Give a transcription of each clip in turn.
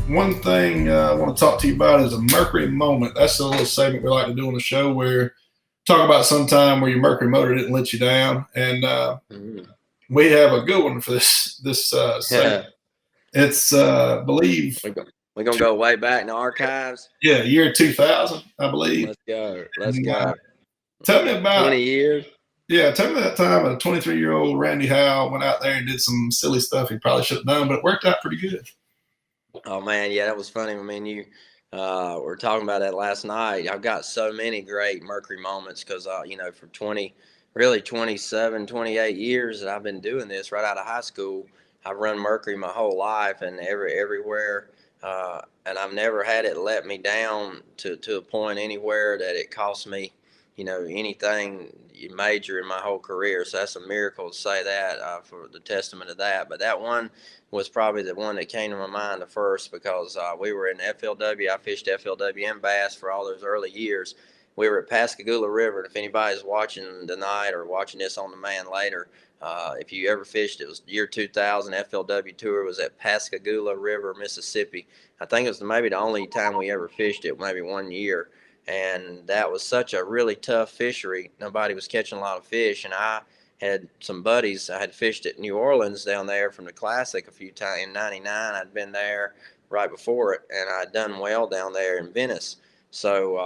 one thing I want to talk to you about is a Mercury Moment. That's a little segment we like to do on the show where talk about some time where your Mercury motor didn't let you down, and Mm. we have a good one for this segment. Yeah, It's believe we're gonna go way back in the archives. yeah, year 2000, I believe. Let's go. Let's And, go. tell me about 20 years. yeah, tell me that time a 23-year-old Randy Howell went out there and did some silly stuff he probably should have done, but it worked out pretty good. Oh man, yeah, that was funny. I mean, you were talking about that last night. I've got so many great Mercury moments because for 20, really 27, 28 years that I've been doing this right out of high school. I've run Mercury my whole life and everywhere, and I've never had it let me down to a point anywhere that it cost me, anything major in my whole career. So that's a miracle to say that for the testament of that. But that one was probably the one that came to my mind the first because we were in FLW. I fished FLW and bass for all those early years. We were at Pascagoula River. And if anybody's watching tonight or watching this on demand later, if you ever fished, it was year 2000 FLW tour was at Pascagoula River, Mississippi. I think it was maybe the only time we ever fished it, maybe 1 year. And that was such a really tough fishery. Nobody was catching a lot of fish, and I had some buddies. I had fished at New Orleans down there from the Classic a few times in '99. I'd been there right before it, and I'd done well down there in Venice. So,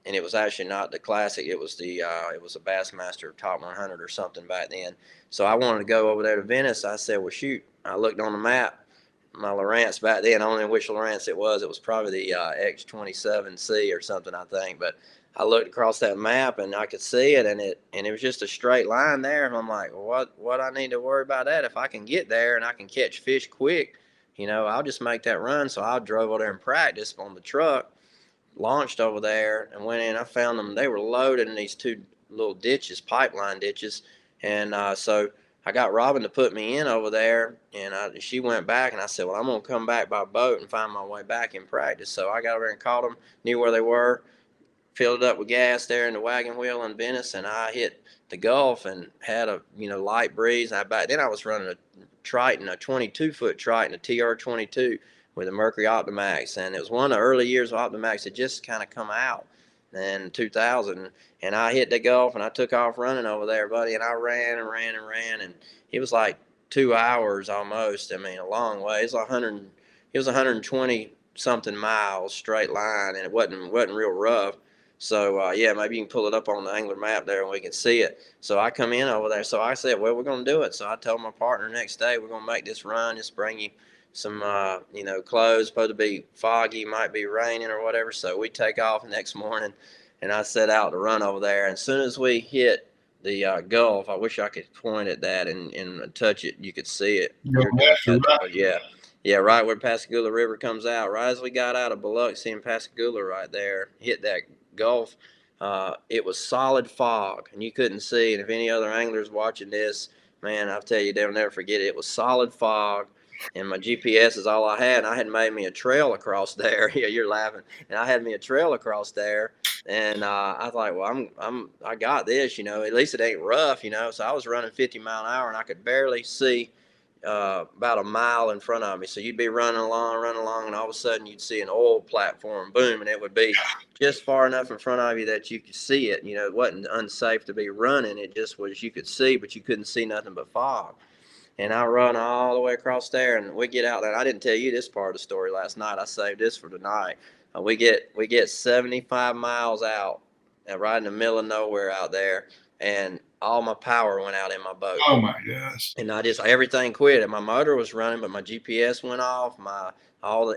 and it was actually not the Classic. It was it was a Bassmaster Top 100 or something back then. So I wanted to go over there to Venice. I said, well, shoot. I looked on the map. My Lowrance back then, I don't know which Lowrance it was. It was probably the X27C or something, I think. But I looked across that map and I could see it, and it was just a straight line there. And I'm like, well, what I need to worry about that? If I can get there and I can catch fish quick, I'll just make that run. So I drove over there and practiced on the truck, launched over there, and went in. I found them; they were loaded in these two little ditches, pipeline ditches, and so I got Robin to put me in over there, and she went back, and I said, well, I'm gonna come back by boat and find my way back in practice. So I got over there and caught them, knew where they were, filled it up with gas there in the wagon wheel in Venice, and I hit the Gulf and had a light breeze. Back then I was running a Triton, a 22-foot Triton, a TR22 with a Mercury Optimax, and it was one of the early years of Optimax that just kind of come out in 2000. And I hit the Gulf and I took off running over there, buddy, and I ran and ran and ran, and it was like 2 hours almost. I mean, a long way. It was 100. It was 120 something miles straight line, and it wasn't real rough. So yeah, maybe you can pull it up on the angler map there and we can see it. So I come in over there. So I said, well, we're going to do it. So I told my partner next day, we're going to make this run. Just bring you some, clothes. Supposed to be foggy, might be raining or whatever. So we take off the next morning, and I set out to run over there. And as soon as we hit the Gulf, I wish I could point at that and touch it. You could see it. You're You're doing exactly that, right. but yeah. Yeah, right where Pascagoula River comes out. Right as we got out of Biloxi and Pascagoula right there, hit that Gulf, it was solid fog, and you couldn't see. And if any other anglers watching this, man, I'll tell you, they'll never forget it. It was solid fog, and my GPS is all I had. And I had made me a trail across there. Yeah, you're laughing. And I had me a trail across there, and I was like, well, I got this. At least it ain't rough. So I was running 50 mile an hour, and I could barely see about a mile in front of me. So you'd be running along, and all of a sudden you'd see an oil platform, boom, and it would be just far enough in front of you that you could see it. It wasn't unsafe to be running. It just was you could see, but you couldn't see nothing but fog. And I run all the way across there, and we get out there. I didn't tell you this part of the story last night. I saved this for tonight. We get 75 miles out, right in the middle of nowhere out there, and all my power went out in my boat, Oh my gosh. and I just everything quit. And my motor was running, but my GPS went off.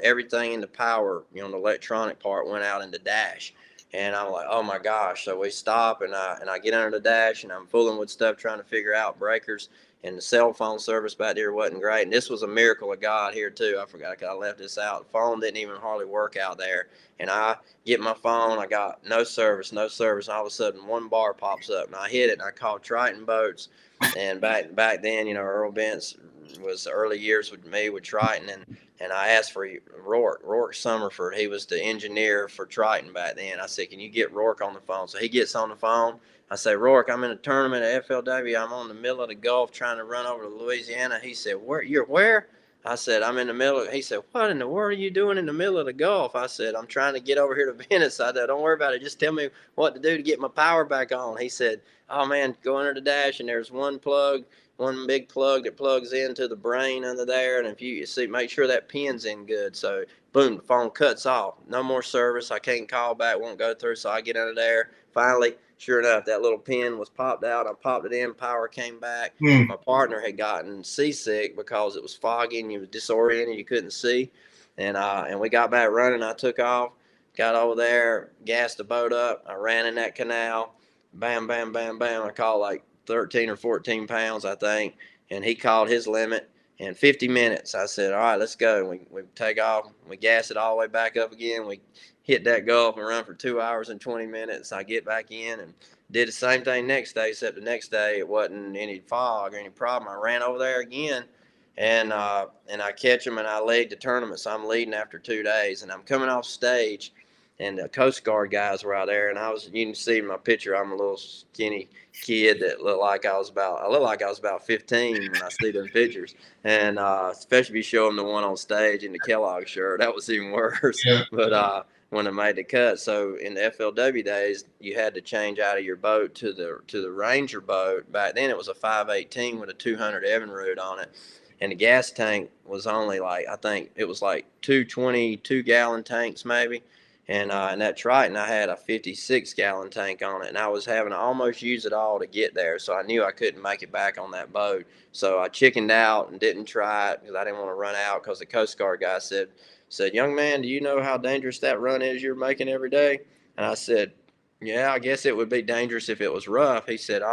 Everything in the power, the electronic part went out in the dash. And I'm like, oh my gosh! So we stop, and I get under the dash, and I'm fooling with stuff, trying to figure out breakers. And the cell phone service back there wasn't great. And this was a miracle of God here too. I forgot I left this out. The phone didn't even hardly work out there. And I get my phone, I got no service, no service. And all of a sudden, one bar pops up, and I hit it, and I called Triton Boats. And back then, Earl Bentz was the early years with me with Triton, and I asked for Rourke Summerford. He was the engineer for Triton back then. I said, can you get Rourke on the phone? So he gets on the phone. I say, Rourke, I'm in a tournament at FLW. I'm on the middle of the Gulf trying to run over to Louisiana. He said, you're where? I said, I'm in the middle of, he said, what in the world are you doing in the middle of the Gulf? I said, I'm trying to get over here to Venice. I said, don't worry about it. Just tell me what to do to get my power back on. He said, oh man, go under the dash and there's one big plug that plugs into the brain under there. And if you see, make sure that pin's in good. So boom, the phone cuts off. No more service. I can't call back, won't go through. So I get under there. Finally, sure enough, that little pin was popped out. I popped it in, power came back. My partner had gotten seasick because it was foggy and you was disoriented, you couldn't see. And we got back running. I took off, got over there, gassed the boat up. I ran in that canal. Bam, bam, bam, bam. I caught like 13 or 14 pounds, I think. And he called his limit in 50 minutes. I said, all right, let's go. We take off. We gas it all the way back up again. We hit that Gulf and run for 2 hours and 20 minutes. I get back in and did the same thing next day, except the next day it wasn't any fog or any problem. I ran over there again and I catch them and I lead the tournament. So I'm leading after 2 days and I'm coming off stage and the Coast Guard guys were out there and you can see in my picture, I'm a little skinny kid that looked like I was about 15 when I see them pictures. And especially if you show them the one on stage in the Kellogg shirt, that was even worse. Yeah. But when I made the cut, so in the FLW days, you had to change out of your boat to the Ranger boat. Back then, it was a 518 with a 200 Evinrude on it, and the gas tank was only like, I think it was like 222-gallon tanks maybe. And in that Triton, I had a 56-gallon tank on it, and I was having to almost use it all to get there. So I knew I couldn't make it back on that boat. So I chickened out and didn't try it because I didn't want to run out because the Coast Guard guy said, young man, do you know how dangerous that run is you're making every day? And I said, yeah, I guess it would be dangerous if it was rough. He said,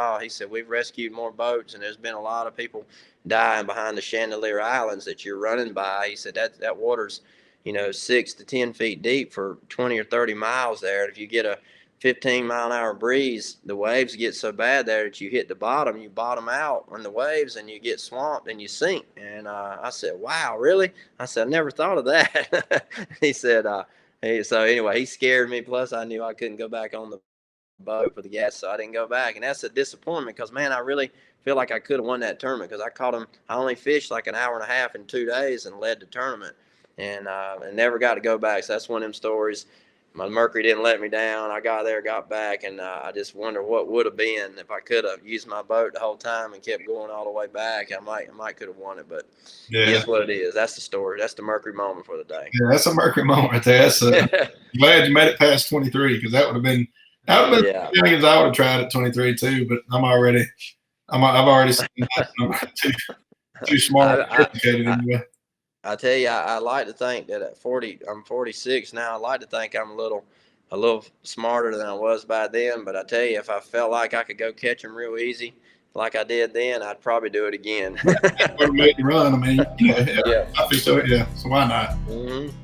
we've rescued more boats, and there's been a lot of people dying behind the Chandelier Islands that you're running by. He said, that water's 6 to 10 feet deep for 20 or 30 miles there. And if you get a 15-mile-an-hour breeze, the waves get so bad there that you hit the bottom, you bottom out on the waves and you get swamped and you sink. And I said, wow, really? I said, I never thought of that. He said, so anyway, he scared me. Plus I knew I couldn't go back on the boat for the gas, so I didn't go back. And that's a disappointment because, man, I really feel like I could have won that tournament because I caught him. I only fished like an hour and a half in 2 days and led the tournament. And never got to go back. So that's one of them stories. My Mercury didn't let me down. I got there, got back, and I just wonder what would have been if I could have used my boat the whole time and kept going all the way back. I might could have won it, but it is what it is. That's the story. That's the Mercury moment for the day. Yeah, that's a Mercury moment right there. That's glad you made it past 23 because that would have been I would have tried at 23 too. But I've already seen that. I'm too smart. Anyway. I tell you, I like to think that at 40, I'm 46 now. I like to think I'm a little smarter than I was by then. But I tell you, if I felt like I could go catch them real easy, like I did then, I'd probably do it again. Made you run. I mean, I think so. Yeah. So why not? Mm-hmm.